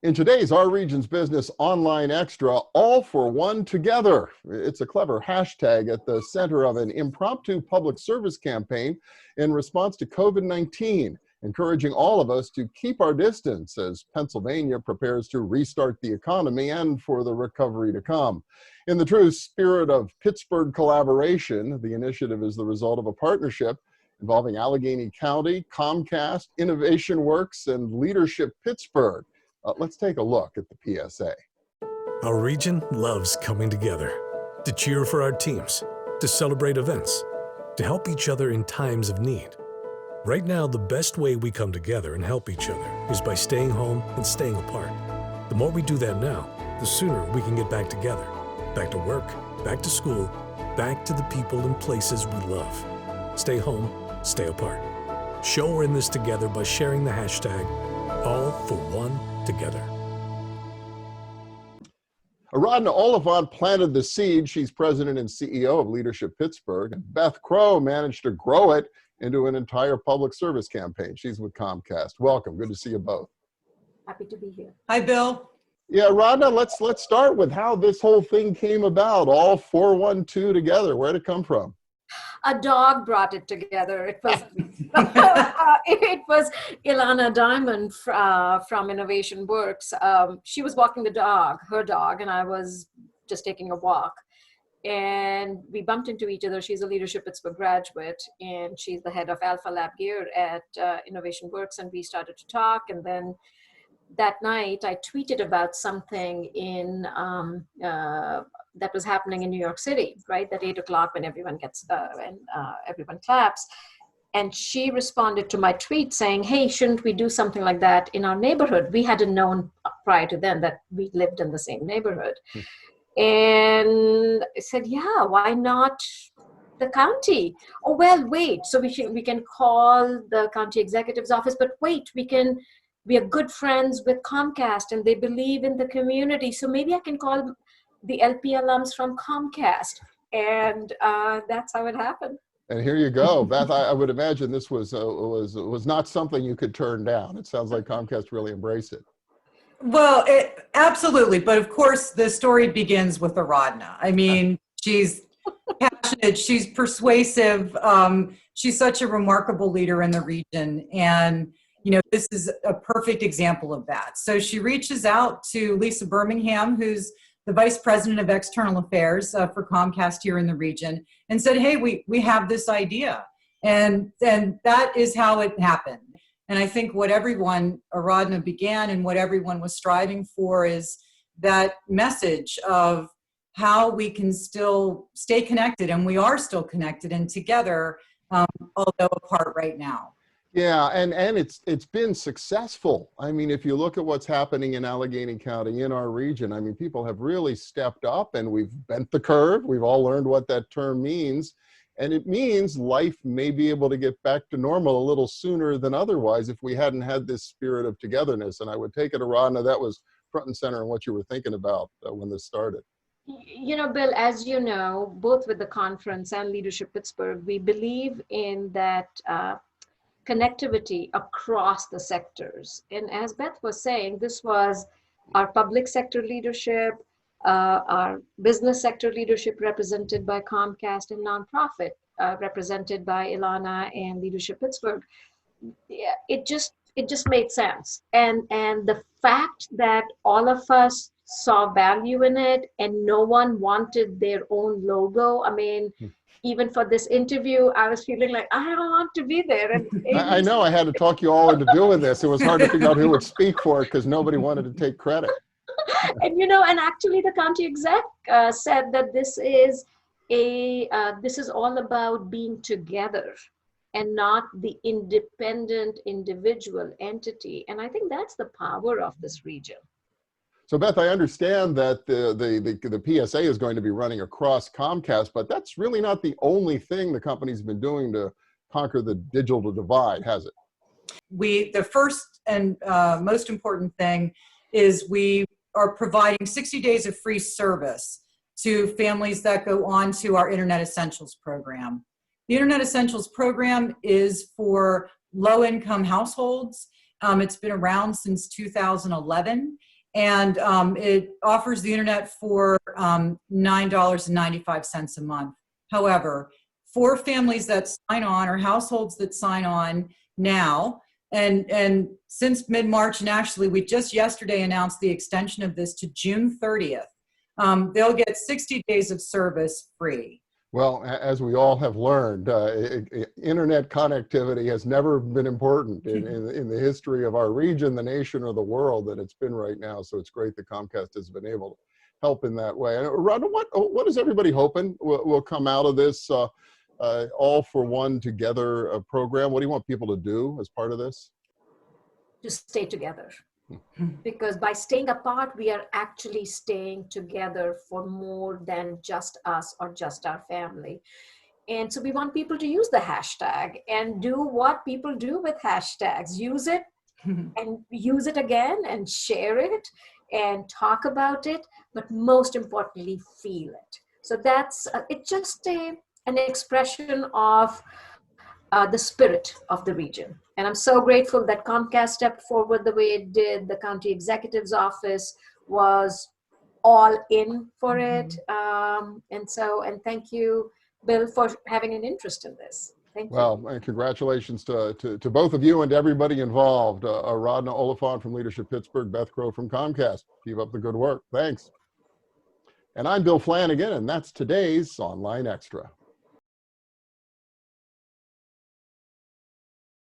In today's Our Region's Business Online Extra, all for one together. It's a clever hashtag at the center of an impromptu public service campaign in response to COVID-19, encouraging all of us to keep our distance as Pennsylvania prepares to restart the economy and for the recovery to come. In the true spirit of Pittsburgh collaboration, the initiative is the result of a partnership involving Allegheny County, Comcast, Innovation Works, and Leadership Pittsburgh. Let's take a look at the PSA. Our region loves coming together to cheer for our teams, to celebrate events, to help each other in times of need. Right now, the best way we come together and help each other is by staying home and staying apart. The more we do that now, the sooner we can get back together, back to work, back to school, back to the people and places we love. Stay home, stay apart. Show we're in this together by sharing the hashtag All412gether. Aradhna Oliphant planted the seed. She's president and CEO of Leadership Pittsburgh, and Beth Crow managed to grow it into an entire public service campaign. She's with Comcast. Welcome. Good to see you both. Happy to be here. Hi, Bill. Yeah, Aradhna, let's start with how this whole thing came about. All 412 together. Where'd it come from? A dog brought it together. It was it was Ilana Diamond from Innovation Works. She was walking her dog, and I was just taking a walk. And we bumped into each other. She's a Leadership Pittsburgh graduate, and she's the head of Alpha Lab Gear at Innovation Works. And we started to talk, and then that night I tweeted about something in that was happening in New York City, right? At 8 o'clock when everyone gets everyone claps. And she responded to my tweet saying, hey, shouldn't we do something like that in our neighborhood? We hadn't known prior to then that we lived in the same neighborhood. And I said, yeah, why not the county? Oh, well, wait, so we can call the county executive's office, but wait, we are good friends with Comcast and they believe in the community. So maybe I can call the LP alums from Comcast. And that's how it happened. And here you go. Beth, I would imagine this was not something you could turn down. It sounds like Comcast really embraced it. Well, absolutely. But of course, the story begins with Aradhna. I mean, she's passionate, she's persuasive. She's such a remarkable leader in the region. And, you know, this is a perfect example of that. So she reaches out to Lisa Birmingham, who's the Vice President of External Affairs for Comcast here in the region, and said, hey, we have this idea. And that is how it happened. And I think what Aradhna began and what everyone was striving for is that message of how we can still stay connected, and we are still connected and together, although apart right now. Yeah, and it's been successful. I mean, if you look at what's happening in Allegheny County, in our region, I mean, people have really stepped up and we've bent the curve. We've all learned what that term means. And it means life may be able to get back to normal a little sooner than otherwise if we hadn't had this spirit of togetherness. And I would take it, Aradhna, that was front and center in what you were thinking about when this started. You know, Bill, as you know, both with the conference and Leadership Pittsburgh, we believe in that connectivity across the sectors. And as Beth was saying, this was our public sector leadership, our business sector leadership represented by Comcast, and nonprofit represented by Ilana and Leadership Pittsburgh. Yeah, it just made sense. And the fact that all of us saw value in it and no one wanted their own logo. I mean, even for this interview, I was feeling like, I don't want to be there. And I know, I had to talk you all into doing this. It was hard to figure out who would speak for it because nobody wanted to take credit. And, you know, and actually the county exec said that this is all about being together and not the independent individual entity. And I think that's the power of this region. So Beth, I understand that the PSA is going to be running across Comcast, but that's really not the only thing the company's been doing to conquer the digital divide, has it? The first and most important thing is we are providing 60 days of free service to families that go on to our Internet Essentials program. The Internet Essentials program is for low-income households. It's been around since 2011. And it offers the internet for $9.95 a month. However, for families that sign on or households that sign on now, and since mid-March, and actually we just yesterday announced the extension of this to June 30th, they'll get 60 days of service free. Well, as we all have learned, internet connectivity has never been important in the history of our region, the nation, or the world that it's been right now. So it's great that Comcast has been able to help in that way. And Aradhna, what is everybody hoping will come out of this All for One Together program? What do you want people to do as part of this? To stay together. Because by staying apart, we are actually staying together for more than just us or just our family. And so we want people to use the hashtag and do what people do with hashtags. Use it and use it again and share it and talk about it, but most importantly, feel it. So that's, it's just an expression of the spirit of the region. And I'm so grateful that Comcast stepped forward the way it did. The county executive's office was all in for it. And thank you, Bill, for having an interest in this. Thank you. Well, and congratulations to both of you and to everybody involved. Aradhna Oliphant from Leadership Pittsburgh, Beth Crow from Comcast. Keep up the good work. Thanks. And I'm Bill Flanagan, and that's today's Online Extra.